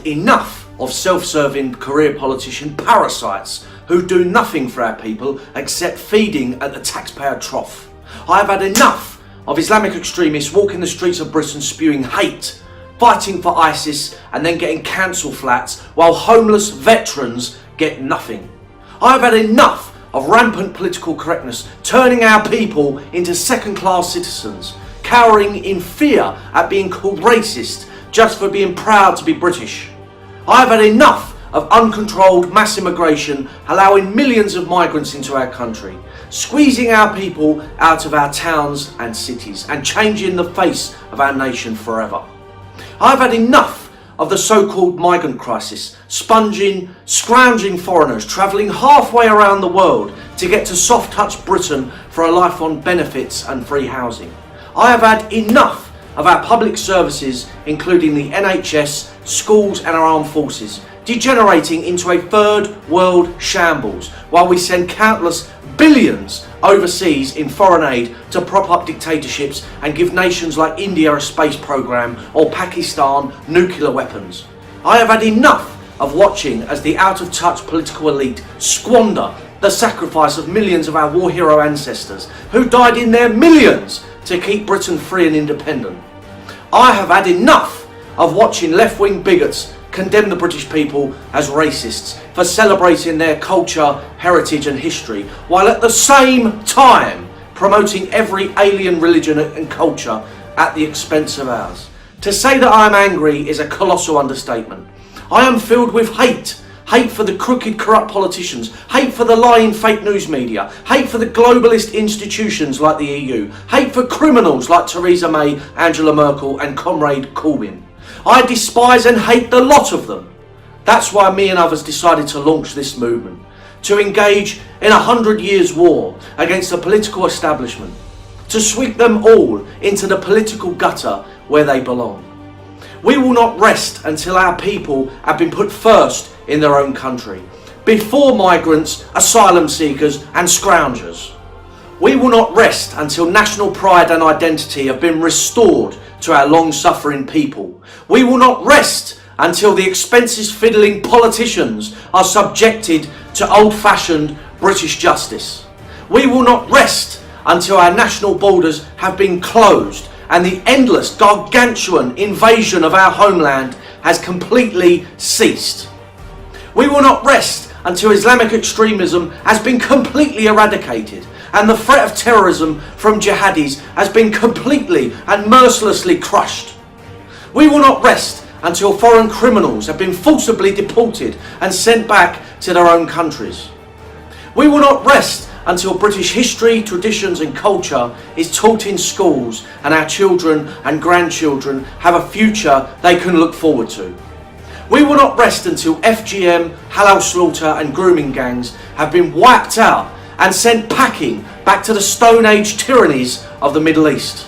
had enough of self-serving career politician parasites who do nothing for our people except feeding at the taxpayer trough. I have had enough of Islamic extremists walking the streets of Britain spewing hate, fighting for ISIS and then getting council flats while homeless veterans get nothing. I have had enough of rampant political correctness turning our people into second-class citizens, cowering in fear at being called racist just for being proud to be British. I have had enough of uncontrolled mass immigration allowing millions of migrants into our country, squeezing our people out of our towns and cities and changing the face of our nation forever. I've had enough of the so-called migrant crisis, scrounging foreigners travelling halfway around the world to get to soft-touch Britain for a life on benefits and free housing. I have had enough of our public services, including the NHS, schools and our armed forces, degenerating into a third world shambles while we send countless billions overseas in foreign aid to prop up dictatorships and give nations like India a space program or Pakistan nuclear weapons. I have had enough of watching as the out-of-touch political elite squander the sacrifice of millions of our war hero ancestors who died in their millions to keep Britain free and independent. I have had enough of watching left-wing bigots condemn the British people as racists for celebrating their culture, heritage and history, while at the same time promoting every alien religion and culture at the expense of ours. To say that I am angry is a colossal understatement. I am filled with hate. Hate for the crooked, corrupt politicians, hate for the lying fake news media, hate for the globalist institutions like the EU, hate for criminals like Theresa May, Angela Merkel and Comrade Corbyn. I despise and hate the lot of them. That's why me and others decided to launch this movement, to engage in 100 years war against the political establishment, to sweep them all into the political gutter where they belong. We will not rest until our people have been put first in their own country, before migrants, asylum seekers and scroungers. We will not rest until national pride and identity have been restored to our long-suffering people. We will not rest until the expenses-fiddling politicians are subjected to old-fashioned British justice. We will not rest until our national borders have been closed and the endless, gargantuan invasion of our homeland has completely ceased. We will not rest until Islamic extremism has been completely eradicated and the threat of terrorism from jihadis has been completely and mercilessly crushed. We will not rest until foreign criminals have been forcibly deported and sent back to their own countries. We will not rest until British history, traditions and culture is taught in schools and our children and grandchildren have a future they can look forward to. We will not rest until FGM, halal slaughter and grooming gangs have been wiped out and sent packing back to the Stone Age tyrannies of the Middle East.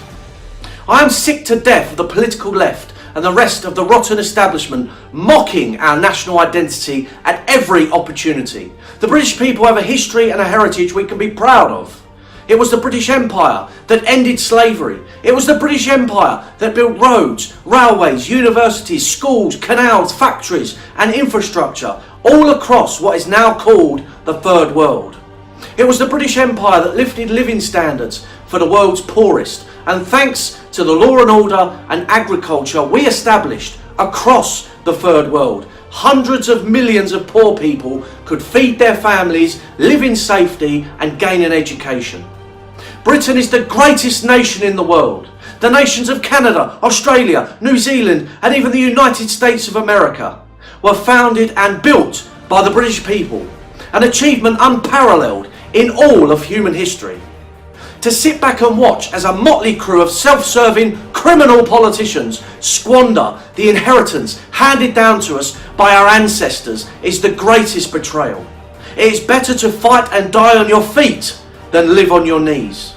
I am sick to death of the political left and the rest of the rotten establishment mocking our national identity at every opportunity. The British people have a history and a heritage we can be proud of. It was the British Empire that ended slavery. It was the British Empire that built roads, railways, universities, schools, canals, factories and infrastructure all across what is now called the Third World. It was the British Empire that lifted living standards for the world's poorest, and thanks to the law and order and agriculture we established across the Third World, hundreds of millions of poor people could feed their families, live in safety and gain an education. Britain is the greatest nation in the world. The nations of Canada, Australia, New Zealand and even the United States of America were founded and built by the British people, an achievement unparalleled in all of human history. To sit back and watch as a motley crew of self-serving criminal politicians squander the inheritance handed down to us by our ancestors is the greatest betrayal. It is better to fight and die on your feet than live on your knees.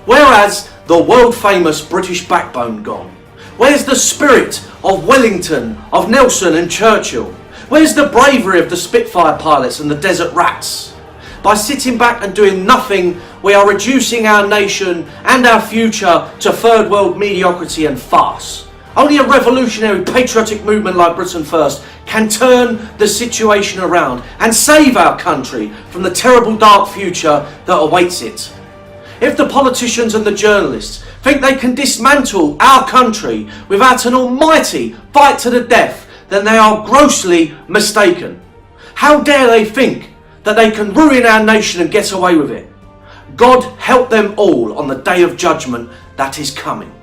Whereas the world-famous British backbone gone? Where's the spirit of Wellington, of Nelson and Churchill? Where's the bravery of the Spitfire pilots and the Desert Rats? By sitting back and doing nothing, we are reducing our nation and our future to third world mediocrity and farce. Only a revolutionary patriotic movement like Britain First can turn the situation around and save our country from the terrible dark future that awaits it. If the politicians and the journalists think they can dismantle our country without an almighty fight to the death, then they are grossly mistaken. How dare they think that they can ruin our nation and get away with it? God help them all on the day of judgment that is coming.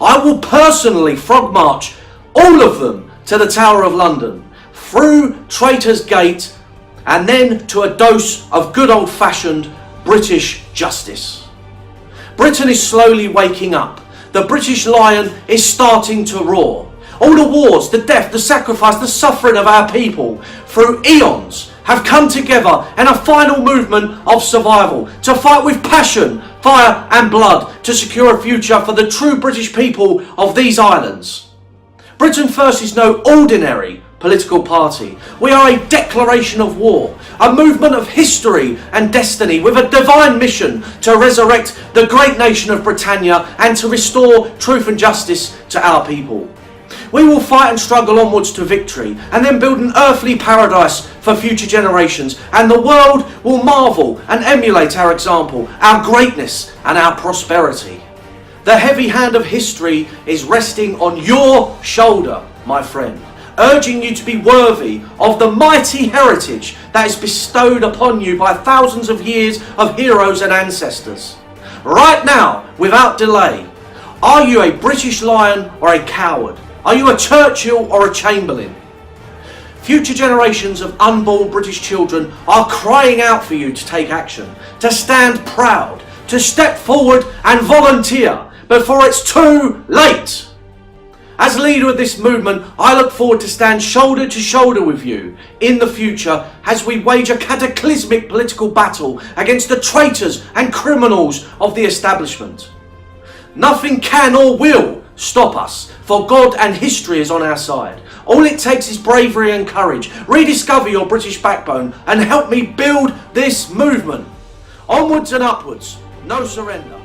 I will personally frog march all of them to the Tower of London, through Traitors' Gate, and then to a dose of good old-fashioned British justice. Britain is slowly waking up. The British lion is starting to roar. All the wars, the death, the sacrifice, the suffering of our people through eons have come together in a final movement of survival to fight with passion, fire and blood to secure a future for the true British people of these islands. Britain First is no ordinary political party. We are a declaration of war, a movement of history and destiny with a divine mission to resurrect the great nation of Britannia and to restore truth and justice to our people. We will fight and struggle onwards to victory and then build an earthly paradise for future generations, and the world will marvel and emulate our example, our greatness and our prosperity. The heavy hand of history is resting on your shoulder, my friend, urging you to be worthy of the mighty heritage that is bestowed upon you by thousands of years of heroes and ancestors. Right now, without delay, are you a British lion or a coward? Are you a Churchill or a Chamberlain? Future generations of unborn British children are crying out for you to take action, to stand proud, to step forward and volunteer before it's too late. As leader of this movement, I look forward to stand shoulder to shoulder with you in the future as we wage a cataclysmic political battle against the traitors and criminals of the establishment. Nothing can or will stop us, for God and history is on our side. All it takes is bravery and courage. Rediscover your British backbone and help me build this movement. Onwards and upwards, no surrender.